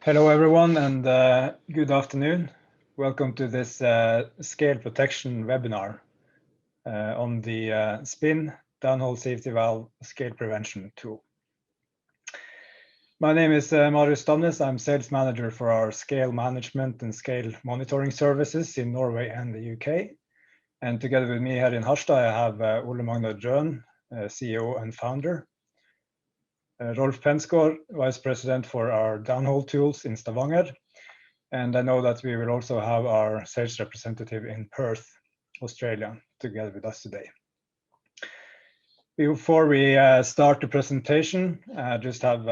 Hello everyone and good afternoon. Welcome to this scale protection webinar on the SPIN downhole safety valve scale prevention tool. My name is Marius Stamnes. I'm sales manager for our scale management and scale monitoring services in Norway and the UK. And together with me here in Harstad, I have Ole Magnar Jøen, CEO and founder. Rolf Pensgaard, Vice President for our downhole tools in Stavanger. And I know that we will also have our sales representative in Perth, Australia, together with us today. Before we start the presentation, I just have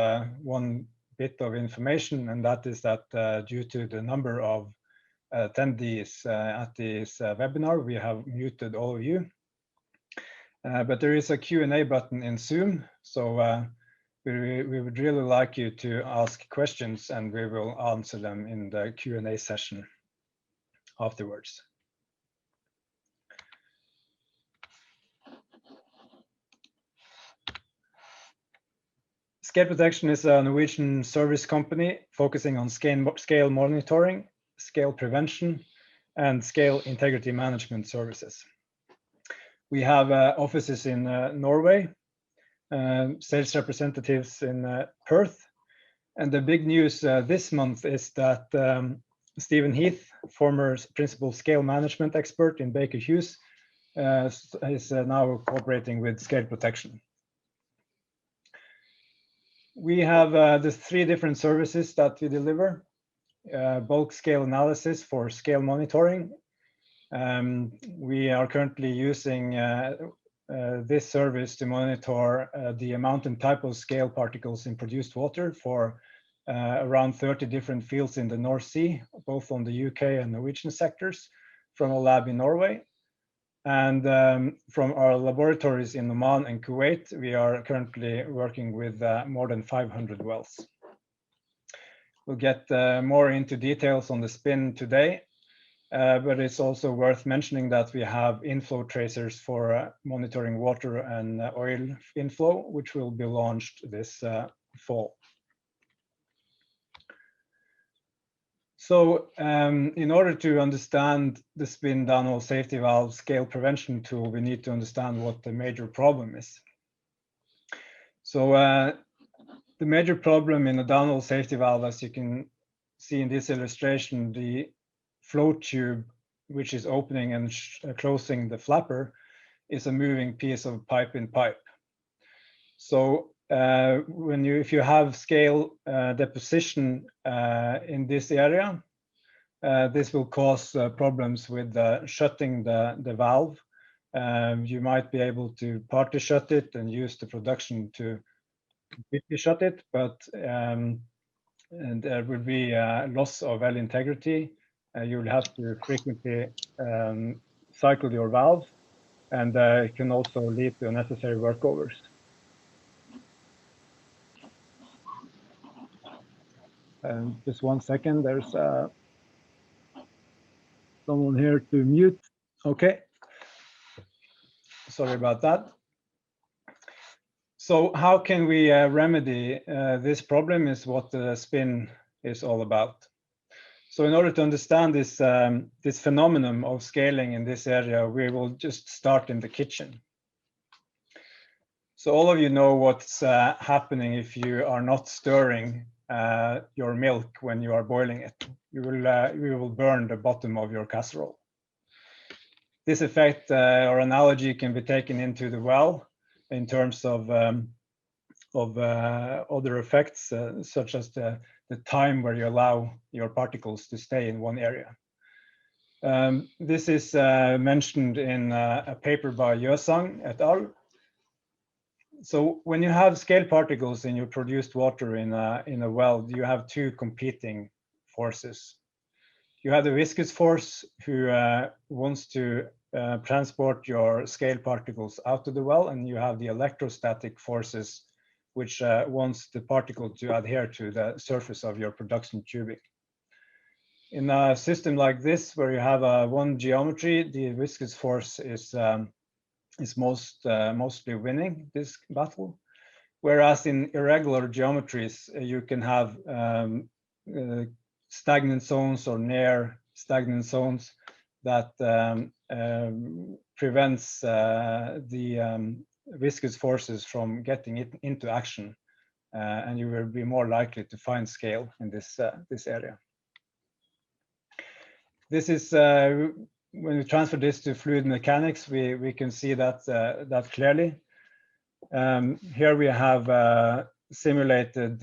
one bit of information, and that is that due to the number of attendees at this webinar, we have muted all of you. But there is a Q&A button in Zoom, so we would really like you to ask questions, and we will answer them in the Q&A session afterwards. Scale Protection is a Norwegian service company focusing on scale monitoring, scale prevention, and scale integrity management services. We have offices in Norway, sales representatives in Perth, and the big news this month is that Stephen Heath, former principal scale management expert in Baker Hughes, is now cooperating with Scale Protection. We have the three different services that we deliver: bulk scale analysis for scale monitoring. We are currently using this service to monitor the amount and type of scale particles in produced water for around 30 different fields in the North Sea, both on the UK and Norwegian sectors, from a lab in Norway. And from our laboratories in Oman and Kuwait, we are currently working with more than 500 wells. We'll get more into details on the SPIN today. But it's also worth mentioning that we have inflow tracers for monitoring water and oil inflow, which will be launched this fall. So in order to understand the SPIN downhole safety valve scale prevention tool, we need to understand what the major problem is. So the major problem in the downhole safety valve, as you can see in this illustration, the flow tube, which is opening and closing the flapper, is a moving piece of pipe in pipe. So if you have scale deposition in this area, this will cause problems with shutting the valve. You might be able to partly shut it and use the production to completely shut it, but and there will be loss of well integrity. You will have to frequently cycle your valve, and it can also lead to unnecessary workovers. Just 1 second, there's someone here to mute. Okay, sorry about that. So how can we remedy this problem is what the SPIN is all about. So in order to understand this, this phenomenon of scaling in this area, we will just start in the kitchen. So all of you know what's happening if you are not stirring your milk when you are boiling it. You will burn the bottom of your casserole. This effect or analogy can be taken into the well in terms of other effects, such as the time where you allow your particles to stay in one area. This is mentioned in a paper by Jøsang et al. So when you have scale particles in your produced water in a well, you have two competing forces. You have the viscous force, who wants to transport your scale particles out of the well, and you have the electrostatic forces, which wants the particle to adhere to the surface of your production tubing. In a system like this, where you have one geometry, the viscous force is mostly winning this battle. Whereas in irregular geometries, you can have stagnant zones or near stagnant zones that prevents the viscous forces from getting it into action, and you will be more likely to find scale in this area. This is when we transfer this to fluid mechanics, we can see that clearly. Here we have simulated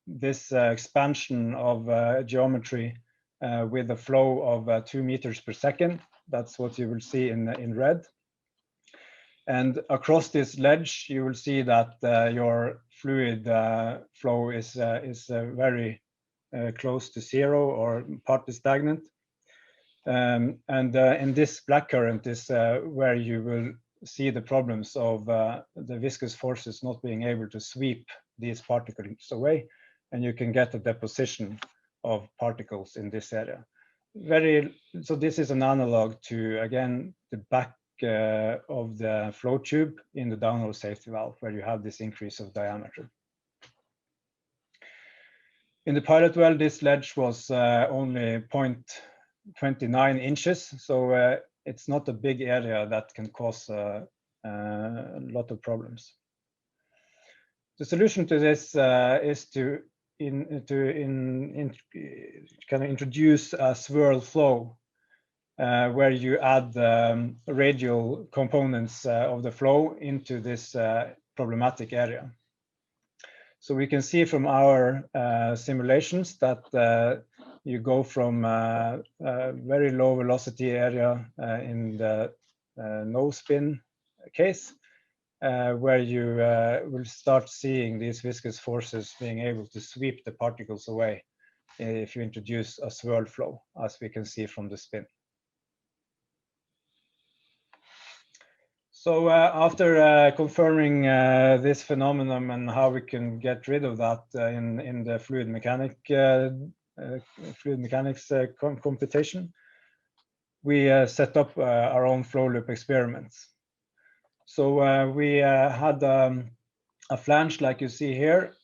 this expansion of geometry with a flow of 2 meters per second. That's what you will see in red. And across this ledge, you will see that your fluid flow is very close to zero or partly stagnant. And in this black current is where you will see the problems of the viscous forces not being able to sweep these particles away, and you can get a deposition of particles in this area. So this is an analog to, again, the back of the flow tube in the downhole safety valve, where you have this increase of diameter. In the pilot well, this ledge was only 0.29 inches, so it's not a big area that can cause a lot of problems. The solution to this is to kind of introduce a swirl flow where you add radial components of the flow into this problematic area. So we can see from our simulations that you go from a very low velocity area in the no spin case, where you will start seeing these viscous forces being able to sweep the particles away if you introduce a swirl flow, as we can see from the spin. So after confirming this phenomenon and how we can get rid of that in the fluid mechanics computation, we set up our own flow loop experiments. So we had a flange like you see here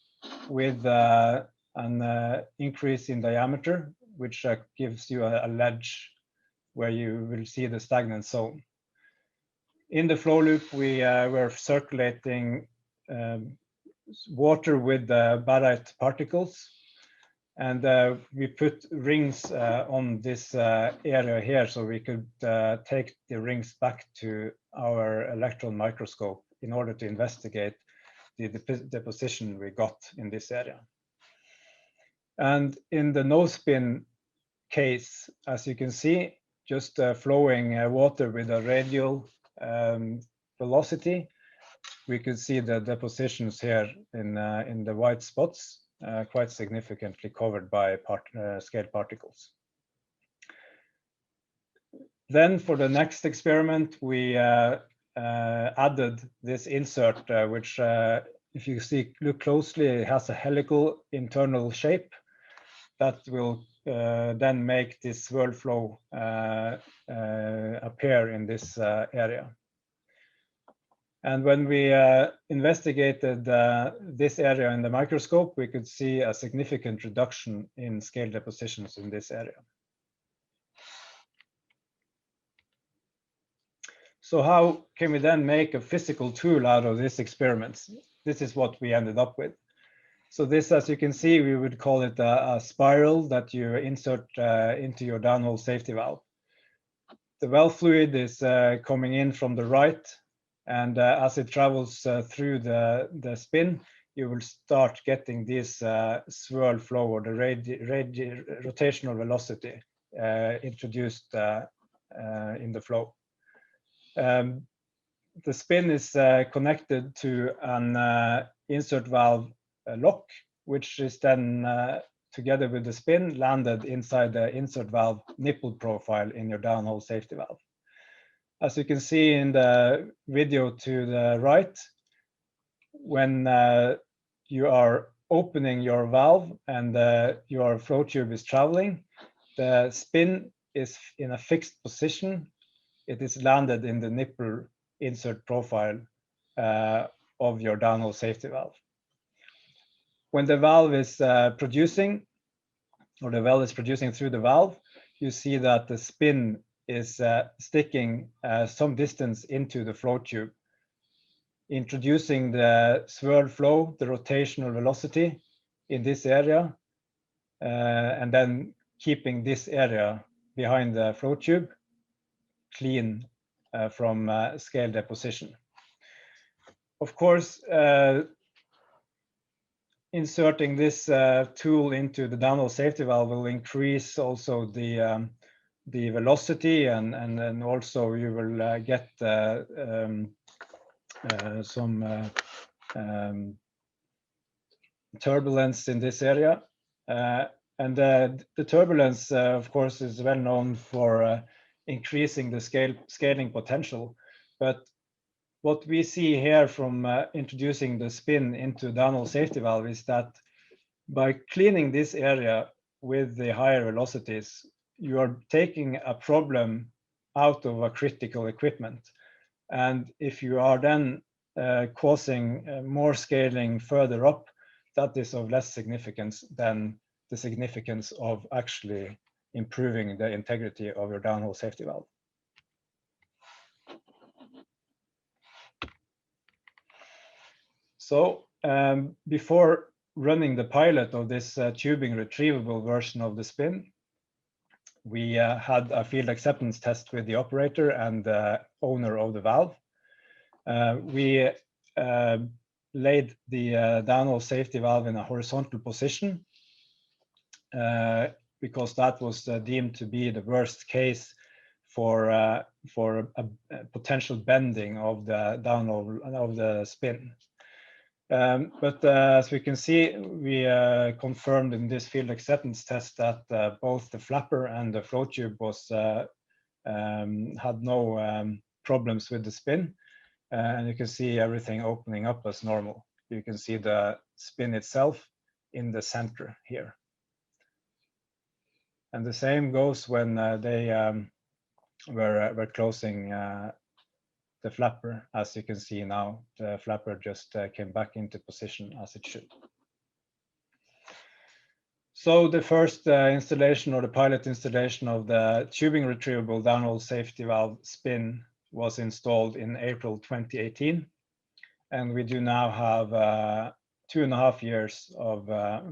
with an increase in diameter, which gives you a ledge where you will see the stagnant zone. In the flow loop, we were circulating water with barite particles, and we put rings on this area here, so we could take the rings back to our electron microscope in order to investigate the deposition we got in this area. And in the no spin case, as you can see, just flowing water with a radial velocity, we could see the depositions here in the white spots quite significantly covered by scale particles. Then for the next experiment, we added this insert, which if you look closely, it has a helical internal shape that will then make this swirl flow appear in this area. And when we investigated this area in the microscope, we could see a significant reduction in scale depositions in this area. So how can we then make a physical tool out of these experiments? This is what we ended up with. So this, as you can see, we would call it a spiral that you insert into your downhole safety valve. The valve fluid is coming in from the right, and as it travels through the spin, you will start getting this swirl flow, or the rotational velocity introduced in the flow. The spin is connected to an insert valve lock, which is then together with the spin landed inside the insert valve nipple profile in your downhole safety valve. As you can see in the video to the right, when you are opening your valve and your flow tube is traveling, the spin is in a fixed position. It is landed in the nipple insert profile of your downhole safety valve. When the valve is producing, or the well is producing through the valve, you see that the spin is sticking some distance into the flow tube, introducing the swirl flow, the rotational velocity in this area, and then keeping this area behind the flow tube clean from scale deposition. Of course, inserting this tool into the downhole safety valve will increase also the velocity, and then also you will get some turbulence in this area. And the turbulence, of course, is well known for increasing the scaling potential. But what we see here from introducing the spin into downhole safety valve is that by cleaning this area with the higher velocities, you are taking a problem out of a critical equipment. And if you are then causing more scaling further up, that is of less significance than the significance of actually improving the integrity of your downhole safety valve. So before running the pilot of this tubing retrievable version of the spin, we had a field acceptance test with the operator and the owner of the valve. We laid the downhole safety valve in a horizontal position because that was deemed to be the worst case for a potential bending of the downhole of the spin. But as we can see, we confirmed in this field acceptance test that both the flapper and the flow tube was had no problems with the spin, and you can see everything opening up as normal. You can see the spin itself in the center here, and the same goes when they were closing the flapper. As you can see now, the flapper just came back into position as it should. So the first installation, or the pilot installation, of the tubing retrievable downhole safety valve spin was installed in April 2018. And we do now have 2.5 years of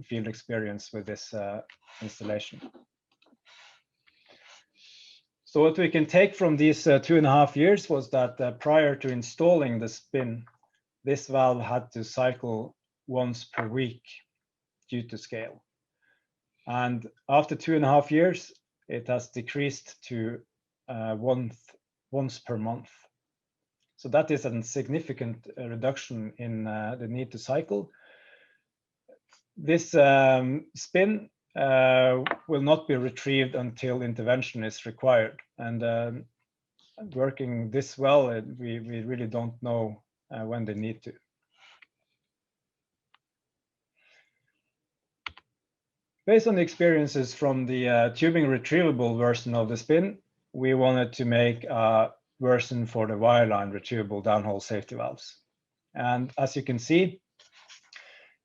field experience with this installation. So what we can take from these 2.5 years was that prior to installing the spin, this valve had to cycle once per week due to scale. And after 2.5 years, it has decreased to once per month. So that is a significant reduction in the need to cycle. This spin will not be retrieved until intervention is required. And working this well, we really don't know when they need to. Based on the experiences from the tubing retrievable version of the spin, we wanted to make a version for the wireline retrievable downhole safety valves. And as you can see,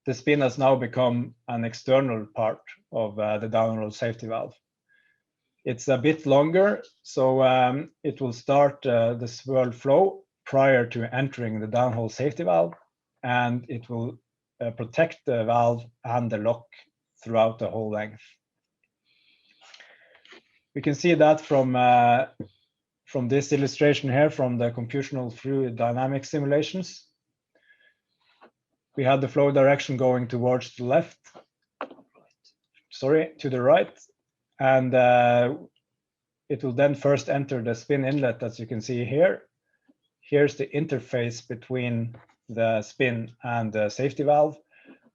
the spin has now become an external part of the downhole safety valve. It's a bit longer, so it will start the swirl flow prior to entering the downhole safety valve, and it will protect the valve and the lock throughout the whole length. We can see that from this illustration here from the computational fluid dynamics simulations. We had the flow direction going towards the left, to the right, and it will then first enter the spin inlet, as you can see here. Here's the interface between the spin and the safety valve,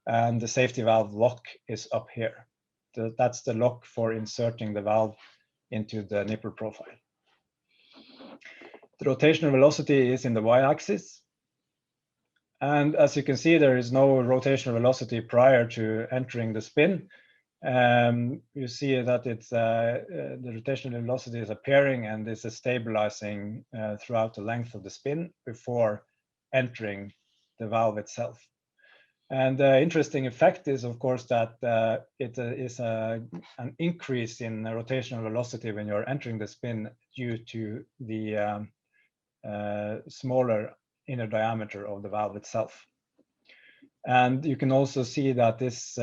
and the safety valve lock is up here. That's the lock for inserting the valve into the nipple profile. The rotational velocity is in the y-axis. And as you can see, there is no rotational velocity prior to entering the spin. You see that it's the rotational velocity is appearing and is stabilizing throughout the length of the spin before entering the valve itself. And the interesting effect is, of course, that it is an increase in rotational velocity when you're entering the spin due to the smaller inner diameter of the valve itself. And you can also see that this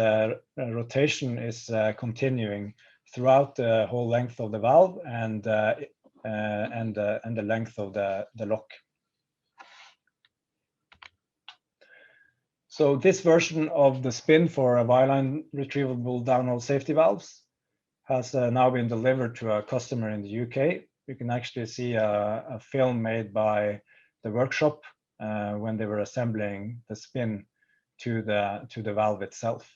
rotation is continuing throughout the whole length of the valve and the length of the lock. So this version of the spin for wireline retrievable downhole safety valves has now been delivered to a customer in the UK. You can actually see a film made by the workshop when they were assembling the spin to the valve itself.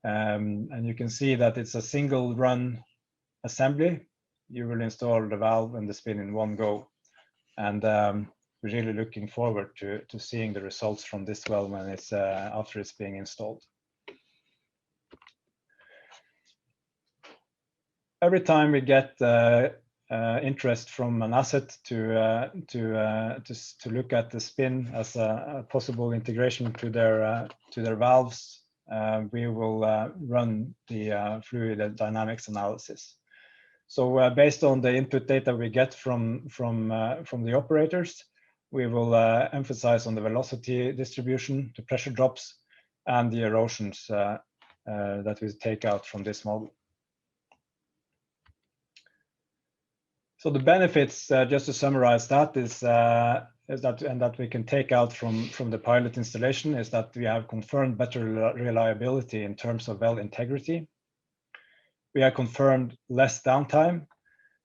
And you can see that it's a single run assembly. You will install the valve and the spin in one go. And we're really looking forward to seeing the results from this well when it's after it's being installed. Every time we get interest from an asset to look at the spin as a possible integration to their valves, we will run the fluid dynamics analysis. So based on the input data we get from the operators, we will emphasize on the velocity distribution, the pressure drops, and the erosions that we take out from this model. So the benefits, just to summarize that, is that we can take out from the pilot installation is that we have confirmed better reliability in terms of well integrity. We have confirmed less downtime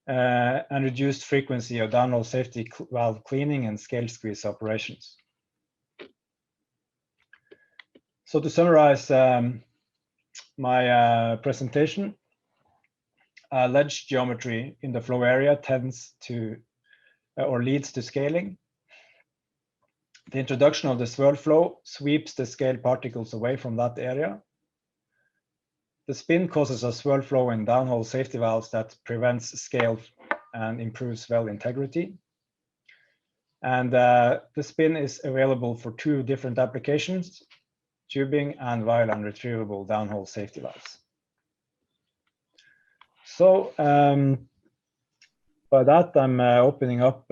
and reduced frequency of downhole safety valve cleaning and scale squeeze operations. So to summarize my presentation, ledge geometry in the flow area tends to or leads to scaling. The introduction of the swirl flow sweeps the scale particles away from that area. The spin causes a swirl flow in downhole safety valves that prevents scale and improves well integrity. And the spin is available for 2 different applications, tubing and wireline retrievable downhole safety valves. So by that, I'm opening up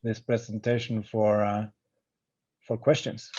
this presentation for questions.